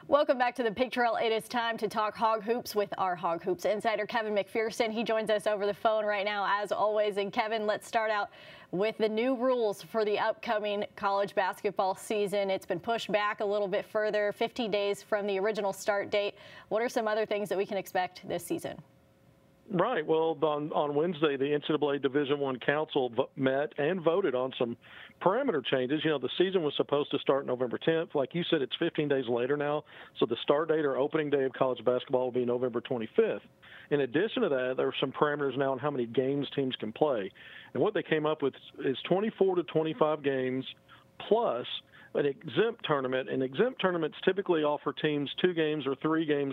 Welcome back to the Pig Trail. It is time to talk Hog Hoops with our Hog Hoops insider, Kevin McPherson. He joins us over the phone right now, as always. And Kevin, let's start out with the new rules for the upcoming college basketball season. It's been pushed back a little bit further, 50 days from the original start date. What are some other things that we can expect this season? Right. Well, on Wednesday, the NCAA Division I Council met and voted on some parameter changes. You know, the season was supposed to start November 10th. Like you said, it's 15 days later now. So the start date or opening day of college basketball will be November 25th. In addition to that, there are some parameters now on how many games teams can play. And what they came up with is 24 to 25 games plus an exempt tournament, and exempt tournaments typically offer teams 2 games or 3 games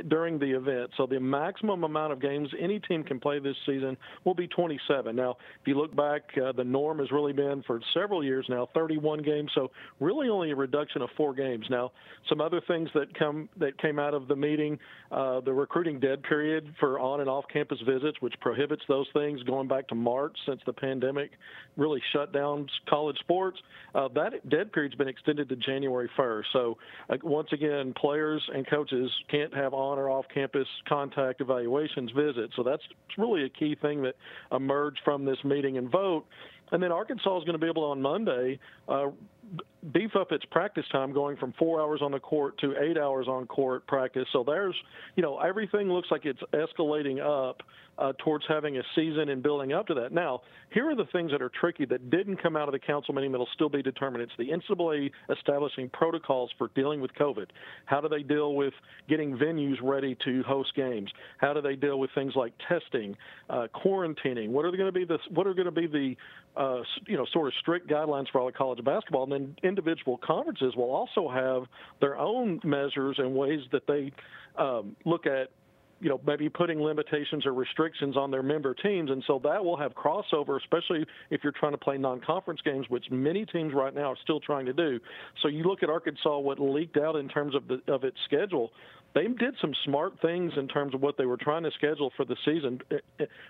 during the event. So the maximum amount of games any team can play this season will be 27. Now, if you look back, the norm has really been for several years now 31 games. So really only a reduction of 4 games. Now, some other things that came out of the meeting, the recruiting dead period for on and off campus visits, which prohibits those things going back to March since the pandemic really shut down college sports. That dead period's been extended to January 1st. So once again, players and coaches can't have on or off campus contact, evaluations, visits. So that's really a key thing that emerged from this meeting and vote. And then Arkansas is going to be able to, on Monday, beef up its practice time, going from 4 hours on the court to 8 hours on court practice. So there's, everything looks like it's escalating up towards having a season and building up to that. Now, here are the things that are tricky that didn't come out of the council meeting that will still be determined. It's the NCAA establishing protocols for dealing with COVID. How do they deal with getting venues ready to host games? How do they deal with things like testing, quarantining? What are going to be the sort of strict guidelines for all of college basketball? And then individual conferences will also have their own measures and ways that they look at, maybe putting limitations or restrictions on their member teams. And so that will have crossover, especially if you're trying to play non-conference games, which many teams right now are still trying to do. So you look at Arkansas, what leaked out in terms of its schedule. They did some smart things in terms of what they were trying to schedule for the season.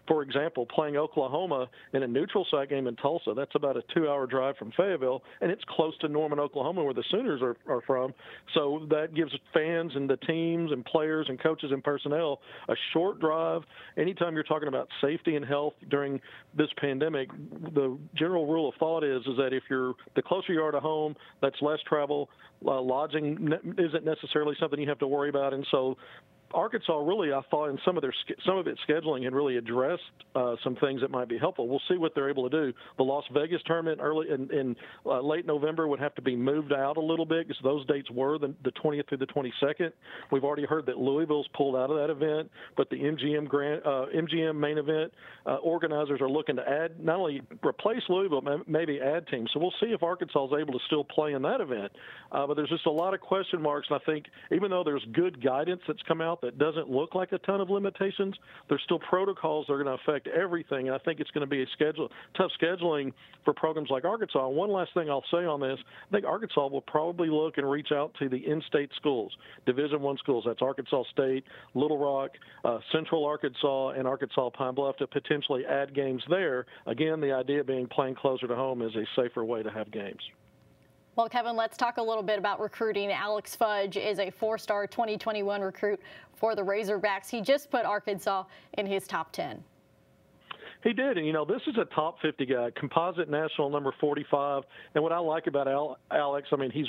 For example, playing Oklahoma in a neutral site game in Tulsa. That's about a 2-hour drive from Fayetteville, and it's close to Norman, Oklahoma, where the Sooners are from. So that gives fans and the teams and players and coaches and personnel a short drive. Anytime you're talking about safety and health during this pandemic, the general rule of thought is that if the closer you are to home, that's less travel. Lodging isn't necessarily something you have to worry about. And so Arkansas really, I thought, in some of its scheduling had really addressed some things that might be helpful. We'll see what they're able to do. The Las Vegas tournament early in late November would have to be moved out a little bit because those dates were the 20th through the 22nd. We've already heard that Louisville's pulled out of that event, but the MGM main event organizers are looking to add, not only replace Louisville, maybe add teams. So we'll see if Arkansas is able to still play in that event. But there's just a lot of question marks, and I think even though there's good guidance that's come out that doesn't look like a ton of limitations, there's still protocols that are going to affect everything. And I think it's going to be tough scheduling for programs like Arkansas. And one last thing I'll say on this, I think Arkansas will probably look and reach out to the in-state schools, Division I schools. That's Arkansas State, Little Rock, Central Arkansas, and Arkansas Pine Bluff to potentially add games there. Again, the idea being playing closer to home is a safer way to have games. Well, Kevin, let's talk a little bit about recruiting. Alex Fudge is a 4-star 2021 recruit for the Razorbacks. He just put Arkansas in his top 10. He did, and this is a top 50 guy, composite national number 45. And what I like about Alex, I mean, he's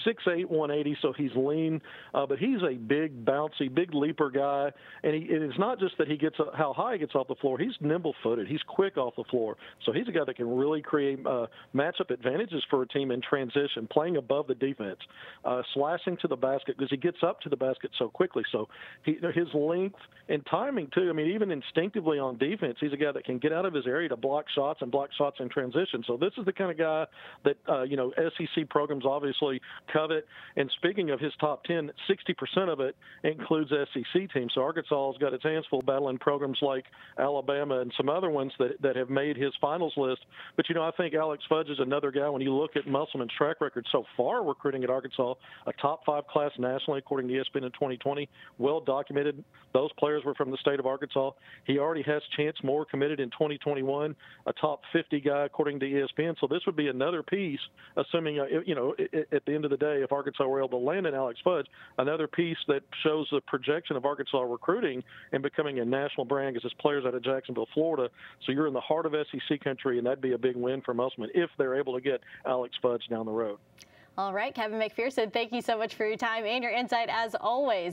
6'8", 180, so he's lean, but he's a big, bouncy, big leaper guy. And it's not just that he gets how high he gets off the floor. He's nimble-footed. He's quick off the floor. So he's a guy that can really create matchup advantages for a team in transition, playing above the defense, slashing to the basket because he gets up to the basket so quickly. So his length and timing too. I mean, even instinctively on defense, he's a guy that can get out of his area to block shots in transition. So this is the kind of guy that, SEC programs obviously covet. And speaking of his top 10, 60% of it includes SEC teams. So Arkansas has got its hands full battling programs like Alabama and some other ones that have made his finals list. But, I think Alex Fudge is another guy. When you look at Musselman's track record so far recruiting at Arkansas, a top 5 class nationally, according to ESPN in 2020, well documented. Those players were from the state of Arkansas. He already has Chance Moore committed committed in 2021, a top 50 guy according to ESPN. So this would be another piece, assuming, you know, at the end of the day, if Arkansas were able to land in Alex Fudge, another piece that shows the projection of Arkansas recruiting and becoming a national brand because it's players out of Jacksonville, Florida. So you're in the heart of SEC country, and that'd be a big win for Musselman if they're able to get Alex Fudge down the road. All right, Kevin McPherson, thank you so much for your time and your insight as always.